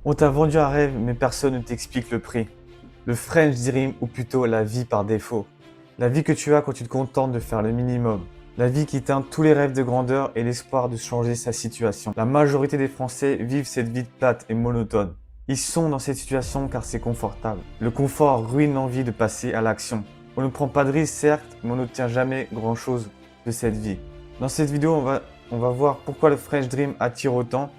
On t'a vendu un rêve, mais personne ne t'explique le prix. Le French Dream, ou plutôt la vie par défaut. La vie que tu as quand tu te contentes de faire le minimum. La vie qui teint tous les rêves de grandeur et l'espoir de changer sa situation. La majorité des Français vivent cette vie plate et monotone. Ils sont dans cette situation car c'est confortable. Le confort ruine l'envie de passer à l'action. On ne prend pas de risques certes, mais on n'obtient jamais grand chose de cette vie. Dans cette vidéo, on va voir pourquoi le French Dream attire autant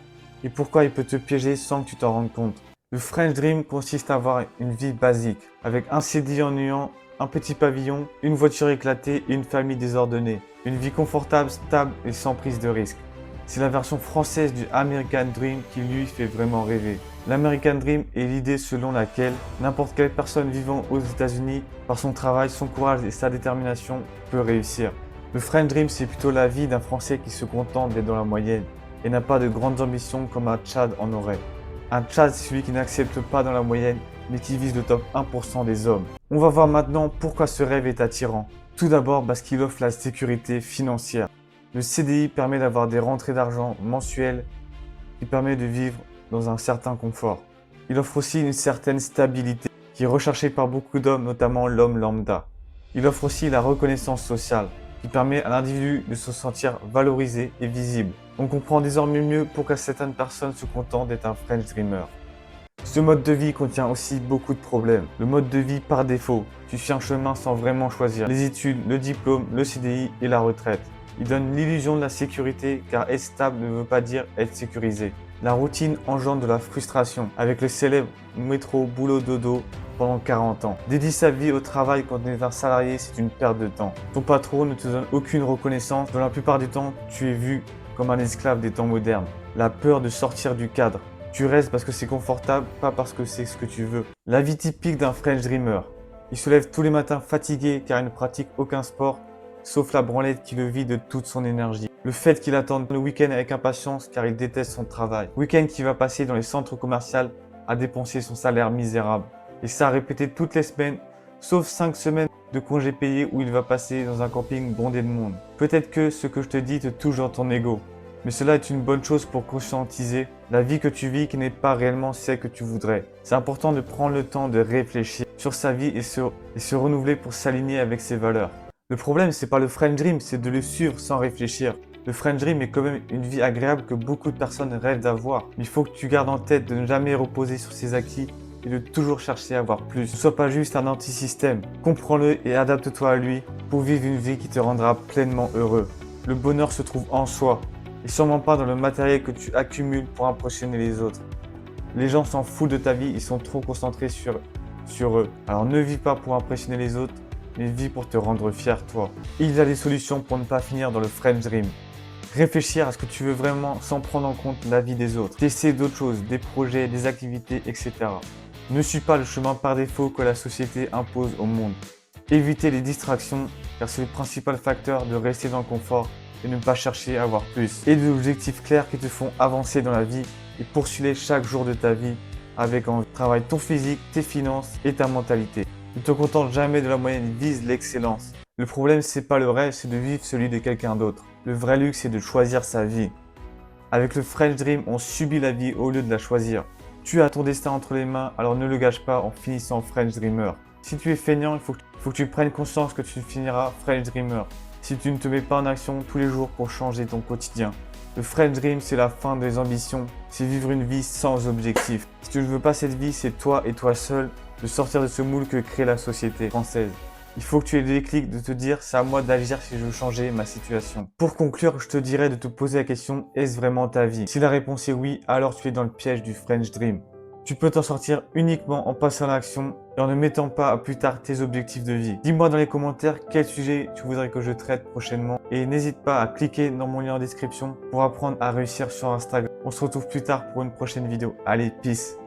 et pourquoi il peut te piéger sans que tu t'en rendes compte. Le French Dream consiste à avoir une vie basique, avec un CDI ennuyant, un petit pavillon, une voiture éclatée et une famille désordonnée. Une vie confortable, stable et sans prise de risque. C'est la version française du American Dream qui lui fait vraiment rêver. L'American Dream est l'idée selon laquelle n'importe quelle personne vivant aux États-Unis, par son travail, son courage et sa détermination, peut réussir. Le French Dream, c'est plutôt la vie d'un Français qui se contente d'être dans la moyenne et n'a pas de grandes ambitions comme un Tchad en aurait. Un Tchad, c'est celui qui n'accepte pas dans la moyenne, mais qui vise le top 1% des hommes. On va voir maintenant pourquoi ce rêve est attirant. Tout d'abord parce qu'il offre la sécurité financière. Le CDI permet d'avoir des rentrées d'argent mensuelles qui permet de vivre dans un certain confort. Il offre aussi une certaine stabilité qui est recherchée par beaucoup d'hommes, notamment l'homme lambda. Il offre aussi la reconnaissance sociale qui permet à l'individu de se sentir valorisé et visible. On comprend désormais mieux pourquoi certaines personnes se contentent d'être un French Dreamer. Ce mode de vie contient aussi beaucoup de problèmes. Le mode de vie par défaut. Tu suis un chemin sans vraiment choisir. Les études, le diplôme, le CDI et la retraite. Il donne l'illusion de la sécurité car être stable ne veut pas dire être sécurisé. La routine engendre de la frustration avec le célèbre métro boulot dodo pendant 40 ans. Dédier sa vie au travail quand on est un salarié, c'est une perte de temps. Ton patron ne te donne aucune reconnaissance. Dans la plupart du temps, tu es vu comme un esclave des temps modernes. La peur de sortir du cadre. Tu restes parce que c'est confortable, pas parce que c'est ce que tu veux. La vie typique d'un French Dreamer. Il se lève tous les matins fatigué car il ne pratique aucun sport, sauf la branlette qui le vide de toute son énergie. Le fait qu'il attende le week-end avec impatience car il déteste son travail. Week-end qu'il va passer dans les centres commerciaux à dépenser son salaire misérable. Et ça répété toutes les semaines, sauf 5 semaines de congés payés où il va passer dans un camping bondé de monde. Peut-être que ce que je te dis te touche dans ton ego. Mais cela est une bonne chose pour conscientiser la vie que tu vis qui n'est pas réellement celle que tu voudrais. C'est important de prendre le temps de réfléchir sur sa vie et se renouveler pour s'aligner avec ses valeurs. Le problème, c'est pas le French Dream, c'est de le suivre sans réfléchir. Le French Dream est quand même une vie agréable que beaucoup de personnes rêvent d'avoir. Mais il faut que tu gardes en tête de ne jamais reposer sur ses acquis et de toujours chercher à avoir plus. Ne sois pas juste un anti-système. Comprends-le et adapte-toi à lui pour vivre une vie qui te rendra pleinement heureux. Le bonheur se trouve en soi. Et sûrement pas dans le matériel que tu accumules pour impressionner les autres. Les gens s'en foutent de ta vie, ils sont trop concentrés sur eux. Alors ne vis pas pour impressionner les autres, mais vis pour te rendre fier toi. Il y a des solutions pour ne pas finir dans le French Dream. Réfléchir à ce que tu veux vraiment sans prendre en compte la vie des autres. Tester d'autres choses, des projets, des activités, etc. Ne suis pas le chemin par défaut que la société impose au monde. Évitez les distractions car c'est le principal facteur de rester dans le confort et ne pas chercher à avoir plus. Et des objectifs clairs qui te font avancer dans la vie et poursuivre chaque jour de ta vie avec envie. Travaille ton physique, tes finances et ta mentalité. Ne te contente jamais de la moyenne, vise l'excellence. Le problème, c'est pas le rêve, c'est de vivre celui de quelqu'un d'autre. Le vrai luxe, c'est de choisir sa vie. Avec le French Dream, on subit la vie au lieu de la choisir. Tu as ton destin entre les mains, alors ne le gâche pas en finissant French Dreamer. Si tu es feignant, il faut que tu prennes conscience que tu finiras French Dreamer. Si tu ne te mets pas en action tous les jours pour changer ton quotidien. Le French Dream, c'est la fin des ambitions, c'est vivre une vie sans objectif. Si tu ne veux pas cette vie, c'est toi et toi seul de sortir de ce moule que crée la société française. Il faut que tu aies le déclic de te dire c'est à moi d'agir si je veux changer ma situation. Pour conclure, je te dirais de te poser la question, est-ce vraiment ta vie? Si la réponse est oui, alors tu es dans le piège du French Dream. Tu peux t'en sortir uniquement en passant à l'action et en ne mettant pas à plus tard tes objectifs de vie. Dis-moi dans les commentaires quel sujet tu voudrais que je traite prochainement et n'hésite pas à cliquer dans mon lien en description pour apprendre à réussir sur Instagram. On se retrouve plus tard pour une prochaine vidéo. Allez, peace!